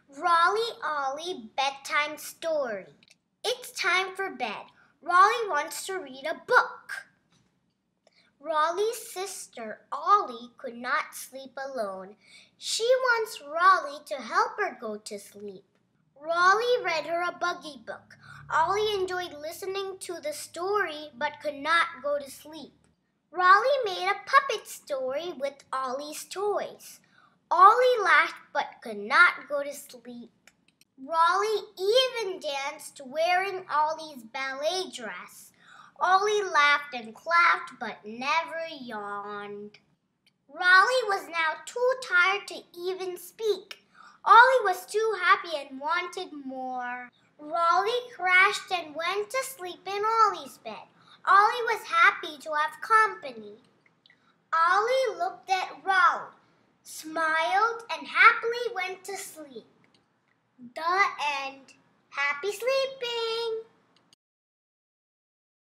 Rolly Ollie Bedtime Story. It's time for bed. Rolly wants to read a book. Rolly's sister Ollie could not sleep alone. She wants Rolly to help her go to sleep. Rolly read her a buggy book. Ollie enjoyed listening to the story but could not go to sleep. Rolly made a puppet story with Ollie's toys. Ollie laughed but could not go to sleep. Rolly even danced wearing Ollie's ballet dress. Ollie laughed and clapped but never yawned. Rolly was now too tired to even speak. Ollie was too happy and wanted more. Rolly crashed and went to sleep in Ollie's bed. Ollie was happy to have company. Ollie looked at Rolly, smiled, and happily went to sleep. The end. Happy sleeping!